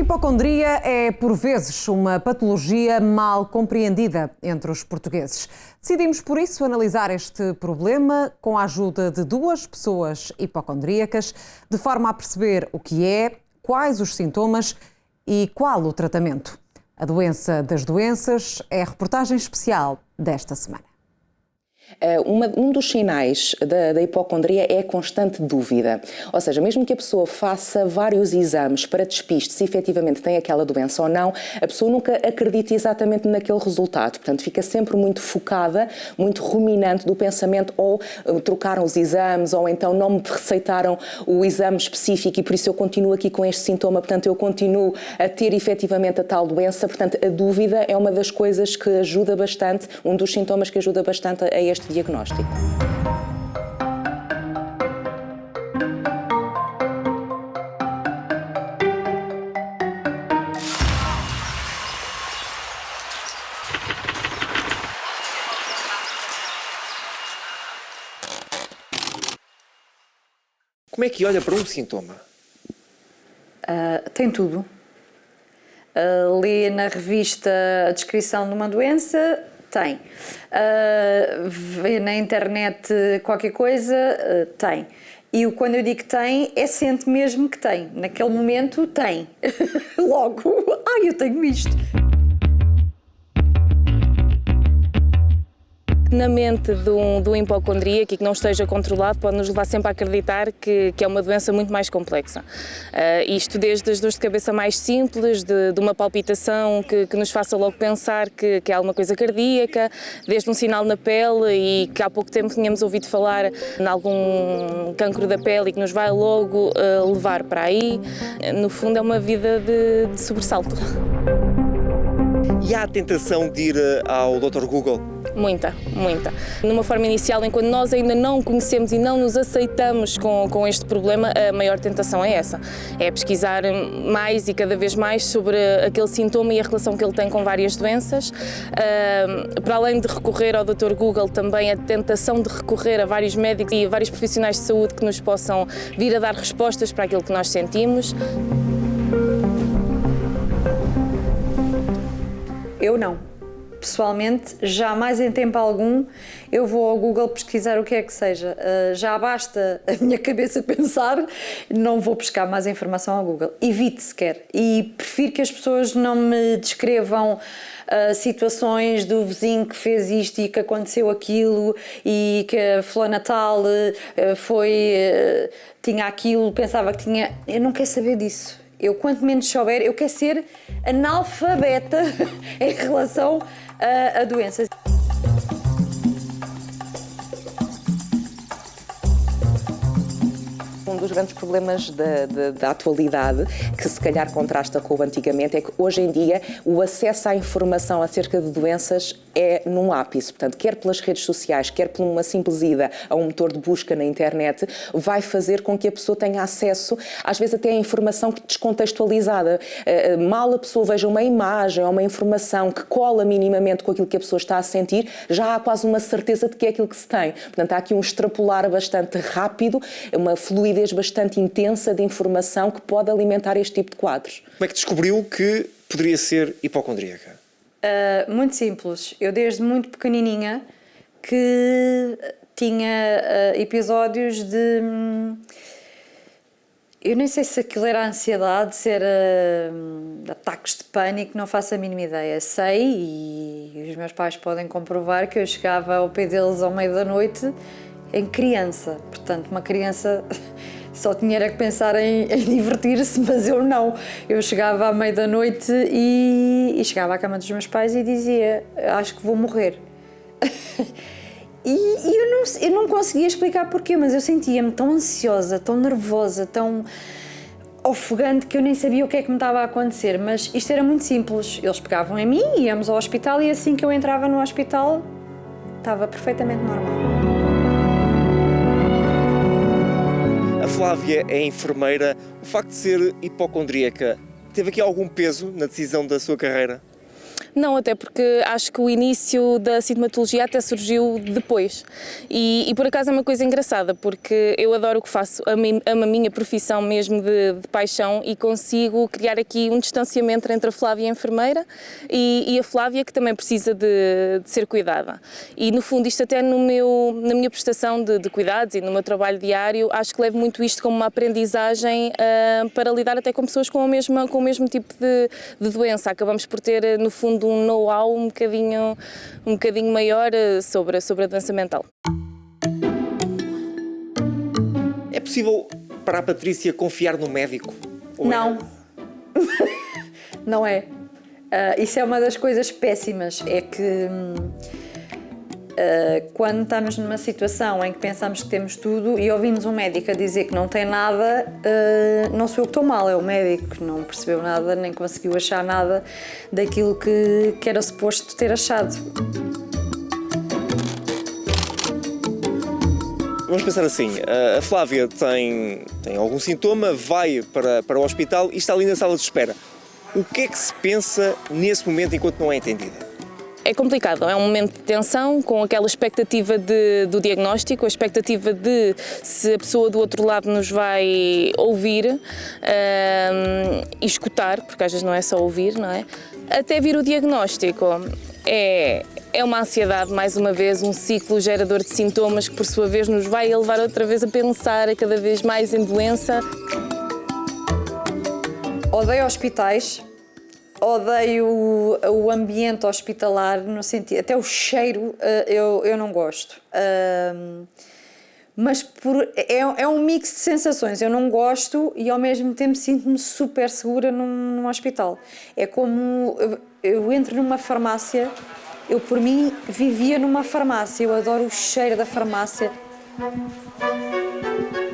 hipocondria é, por vezes, uma patologia mal compreendida entre os portugueses. Decidimos, por isso, analisar este problema com a ajuda de duas pessoas hipocondríacas, de forma a perceber o que é, quais os sintomas e qual o tratamento. A doença das doenças é a reportagem especial desta semana. Um dos sinais da hipocondria é a constante dúvida. Ou seja, mesmo que a pessoa faça vários exames para despiste se efetivamente tem aquela doença ou não, a pessoa nunca acredita exatamente naquele resultado. Portanto, fica sempre muito focada, muito ruminante do pensamento, ou trocaram os exames, ou então não me receitaram o exame específico e por isso eu continuo aqui com este sintoma, portanto eu continuo a ter efetivamente a tal doença. Portanto, a dúvida é uma das coisas que ajuda bastante, um dos sintomas que ajuda bastante a este diagnóstico. Como é que olha para um sintoma? Tem tudo. Lê na revista a descrição de uma doença, tem. Vê na internet qualquer coisa, tem. E quando eu digo que tem, sente mesmo que tem. Naquele momento, tem. Logo, eu tenho isto. Na mente de um hipocondríaco e que não esteja controlado pode nos levar sempre a acreditar que é uma doença muito mais complexa. Isto desde as dores de cabeça mais simples, de uma palpitação que nos faça logo pensar que é alguma coisa cardíaca, desde um sinal na pele e que há pouco tempo tínhamos ouvido falar em algum cancro da pele e que nos vai logo levar para aí. No fundo é uma vida de sobressalto. E há a tentação de ir ao Dr. Google? Muita. Numa forma inicial, enquanto nós ainda não conhecemos e não nos aceitamos com este problema, a maior tentação é essa. É pesquisar mais e cada vez mais sobre aquele sintoma e a relação que ele tem com várias doenças. Para além de recorrer ao Dr. Google, também a tentação de recorrer a vários médicos e a vários profissionais de saúde que nos possam vir a dar respostas para aquilo que nós sentimos. Eu não. Pessoalmente, jamais em tempo algum eu vou ao Google pesquisar o que é que seja. Já basta a minha cabeça pensar, não vou buscar mais informação ao Google. Evite sequer. E prefiro que as pessoas não me descrevam situações do vizinho que fez isto e que aconteceu aquilo e que a fulana tal tinha aquilo, pensava que tinha... Eu não quero saber disso. Eu, quanto menos souber, eu quero ser analfabeta em relação a doenças. Um dos grandes problemas da atualidade, que se calhar contrasta com o antigamente, é que hoje em dia o acesso à informação acerca de doenças é num ápice. Portanto, quer pelas redes sociais, quer por uma simples ida a um motor de busca na internet, vai fazer com que a pessoa tenha acesso, às vezes até a informação descontextualizada. Mal a pessoa veja uma imagem ou uma informação que cola minimamente com aquilo que a pessoa está a sentir, já há quase uma certeza de que é aquilo que se tem. Portanto, há aqui um extrapolar bastante rápido, uma fluidez bastante intensa de informação que pode alimentar este tipo de quadros. Como é que descobriu que poderia ser hipocondríaca? Muito simples. Eu desde muito pequenininha que tinha episódios de... Eu nem sei se aquilo era ansiedade, se era ataques de pânico, não faço a mínima ideia. Sei, e os meus pais podem comprovar, que eu chegava ao pé deles ao meio da noite em criança. Portanto, uma criança só tinha que pensar em divertir-se, mas eu não. Eu chegava à meia da noite e chegava à cama dos meus pais e dizia: acho que vou morrer. E eu não conseguia explicar porquê, mas eu sentia-me tão ansiosa, tão nervosa, tão ofegante, que eu nem sabia o que é que me estava a acontecer. Mas isto era muito simples. Eles pegavam em mim, íamos ao hospital e assim que eu entrava no hospital estava perfeitamente normal. A Flávia é enfermeira. O facto de ser hipocondríaca teve aqui algum peso na decisão da sua carreira? Não, até porque acho que o início da sintomatologia até surgiu depois. E por acaso é uma coisa engraçada, porque eu adoro o que faço, amo a minha profissão mesmo de paixão e consigo criar aqui um distanciamento entre a Flávia, a enfermeira, e a Flávia, que também precisa de ser cuidada. E no fundo isto até na minha prestação de cuidados e no meu trabalho diário, acho que levo muito isto como uma aprendizagem para lidar até com pessoas com o mesmo tipo de doença. Acabamos por ter, no fundo, um know-how um bocadinho maior sobre a doença mental. É possível para a Patrícia confiar no médico? Ou Não. Não é. Isso é uma das coisas péssimas, é que quando estamos numa situação em que pensamos que temos tudo e ouvimos um médico a dizer que não tem nada, não sou eu que estou mal, é o médico que não percebeu nada, nem conseguiu achar nada daquilo que era suposto ter achado. Vamos pensar assim, a Flávia tem algum sintoma, vai para o hospital e está ali na sala de espera. O que é que se pensa nesse momento enquanto não é entendida? É complicado, é um momento de tensão, com aquela expectativa do diagnóstico, a expectativa de se a pessoa do outro lado nos vai ouvir e escutar, porque às vezes não é só ouvir, não é? Até vir o diagnóstico é uma ansiedade, mais uma vez, um ciclo gerador de sintomas que por sua vez nos vai levar outra vez a pensar cada vez mais em doença. Odeio hospitais. Odeio o ambiente hospitalar, no sentido, até o cheiro eu não gosto. Mas é um mix de sensações. Eu não gosto e ao mesmo tempo sinto-me super segura num hospital. É como eu entro numa farmácia, eu por mim vivia numa farmácia, eu adoro o cheiro da farmácia.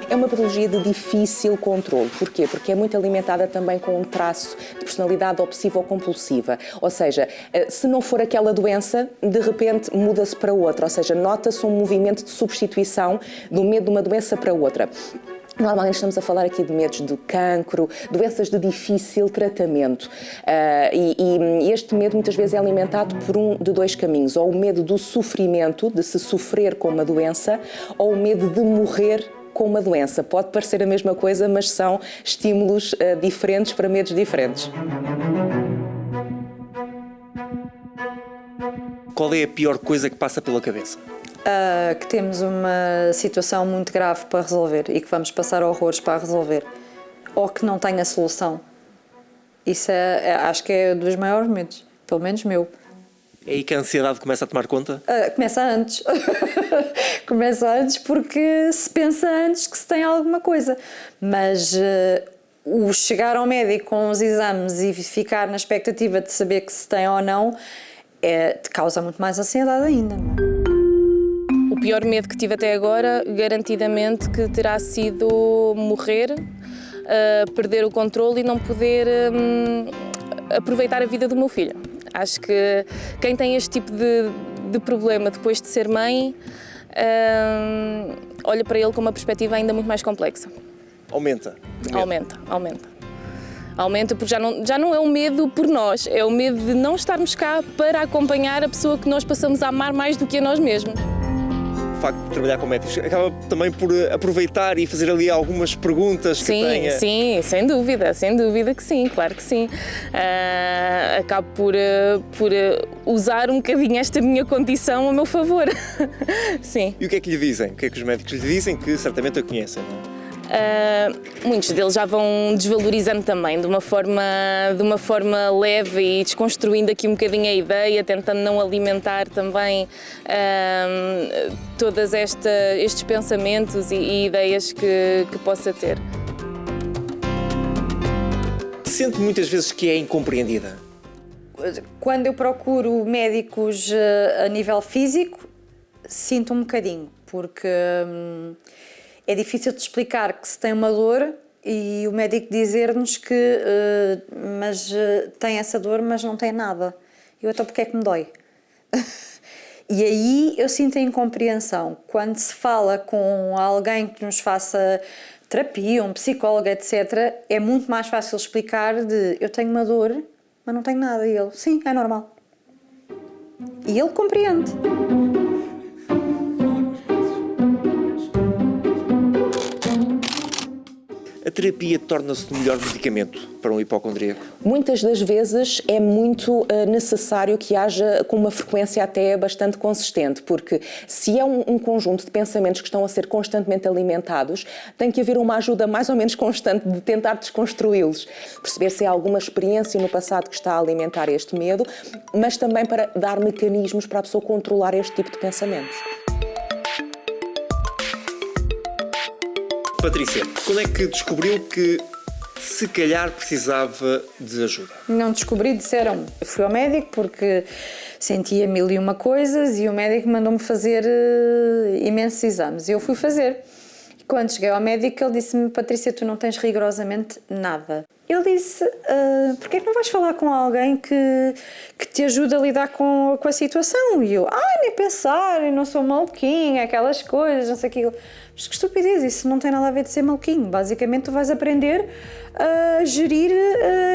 É uma patologia de difícil controle. Porquê? Porque é muito alimentada também com um traço de personalidade obsessivo-compulsiva. Ou seja, se não for aquela doença, de repente muda-se para outra. Ou seja, nota-se um movimento de substituição do medo de uma doença para outra. Normalmente estamos a falar aqui de medos do cancro, doenças de difícil tratamento. E este medo muitas vezes é alimentado por um de dois caminhos. Ou o medo do sofrimento, de se sofrer com uma doença, ou o medo de morrer com uma doença. Pode parecer a mesma coisa, mas são estímulos diferentes para medos diferentes. Qual é a pior coisa que passa pela cabeça? Que temos uma situação muito grave para resolver e que vamos passar horrores para resolver. Ou que não tenha solução. Isso acho que é dos maiores medos, pelo menos meu. É aí que a ansiedade começa a tomar conta? Começa antes. Começa antes porque se pensa antes que se tem alguma coisa. Mas o chegar ao médico com os exames e ficar na expectativa de saber que se tem ou não te causa muito mais ansiedade ainda. O pior medo que tive até agora, garantidamente, que terá sido morrer, perder o controle e não poder aproveitar a vida do meu filho. Acho que quem tem este tipo de problema depois de ser mãe, olha para ele com uma perspectiva ainda muito mais complexa. Aumenta? Aumenta porque já não é o medo por nós, é o medo de não estarmos cá para acompanhar a pessoa que nós passamos a amar mais do que a nós mesmos. O facto de trabalhar com médicos acaba também por aproveitar e fazer ali algumas perguntas que tenha... Sim, sem dúvida que sim, claro que sim. Acabo por usar um bocadinho esta minha condição a meu favor. Sim. E o que é que lhe dizem? O que é que os médicos lhe dizem que certamente a conhecem? Muitos deles já vão desvalorizando também, de uma forma leve e desconstruindo aqui um bocadinho a ideia, tentando não alimentar também todos estes pensamentos e ideias que possa ter. Sente muitas vezes que é incompreendida? Quando eu procuro médicos a nível físico, sinto um bocadinho, porque é difícil de explicar que se tem uma dor e o médico dizer-nos que tem essa dor, mas não tem nada. Então porque é que me dói? E aí eu sinto a incompreensão. Quando se fala com alguém que nos faça terapia, um psicólogo, etc., é muito mais fácil explicar eu tenho uma dor, mas não tenho nada. E ele, sim, é normal. E ele compreende. A terapia torna-se o melhor medicamento para um hipocondríaco? Muitas das vezes é muito necessário que haja com uma frequência até bastante consistente, porque se é um conjunto de pensamentos que estão a ser constantemente alimentados, tem que haver uma ajuda mais ou menos constante de tentar desconstruí-los, perceber se há alguma experiência no passado que está a alimentar este medo, mas também para dar mecanismos para a pessoa controlar este tipo de pensamentos. Patrícia, quando é que descobriu que se calhar precisava de ajuda? Não descobri, disseram-me. Fui ao médico porque sentia 1001 coisas e o médico mandou-me fazer imensos exames. E eu fui fazer. E quando cheguei ao médico, ele disse-me: Patrícia, tu não tens rigorosamente nada. Ele disse: porquê é que não vais falar com alguém que te ajude a lidar com a situação? E eu: nem pensar, eu não sou maluquinha, aquelas coisas, não sei o que. Mas que estupidez, isso não tem nada a ver de ser maluquinho. Basicamente, tu vais aprender a gerir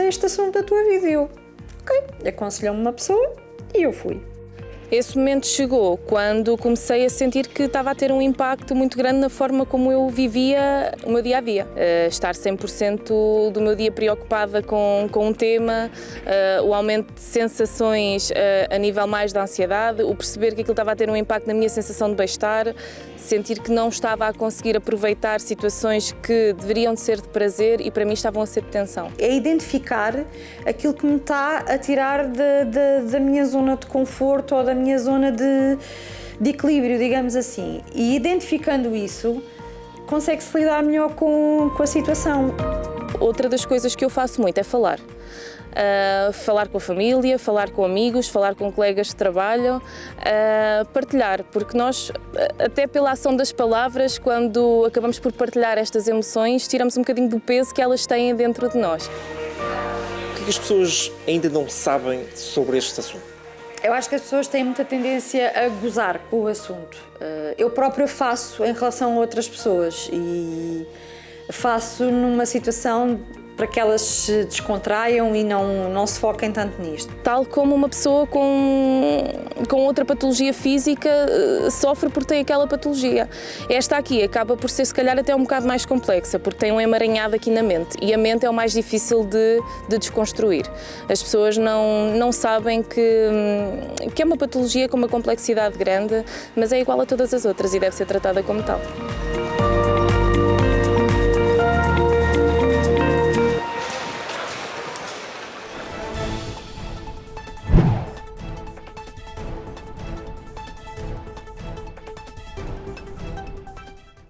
este assunto da tua vida. E eu: ok, aconselhou-me uma pessoa e eu fui. Esse momento chegou quando comecei a sentir que estava a ter um impacto muito grande na forma como eu vivia o meu dia-a-dia. Estar 100% do meu dia preocupada com um tema, o aumento de sensações a nível mais da ansiedade, o perceber que aquilo estava a ter um impacto na minha sensação de bem-estar, sentir que não estava a conseguir aproveitar situações que deveriam de ser de prazer e para mim estavam a ser de tensão. É identificar aquilo que me está a tirar da minha zona de conforto ou da minha zona de equilíbrio, digamos assim. E identificando isso, consegue-se lidar melhor com a situação. Outra das coisas que eu faço muito é falar. Falar com a família, falar com amigos, falar com colegas de trabalho, partilhar, porque nós, até pela ação das palavras, quando acabamos por partilhar estas emoções, tiramos um bocadinho do peso que elas têm dentro de nós. O que é que as pessoas ainda não sabem sobre este assunto? Eu acho que as pessoas têm muita tendência a gozar com o assunto. Eu própria faço em relação a outras pessoas e faço numa situação para que elas se descontraiam e não se foquem tanto nisto. Tal como uma pessoa com outra patologia física sofre porque tem aquela patologia. Esta aqui acaba por ser, se calhar, até um bocado mais complexa, porque tem um emaranhado aqui na mente, e a mente é o mais difícil de desconstruir. As pessoas não sabem que é uma patologia com uma complexidade grande, mas é igual a todas as outras e deve ser tratada como tal.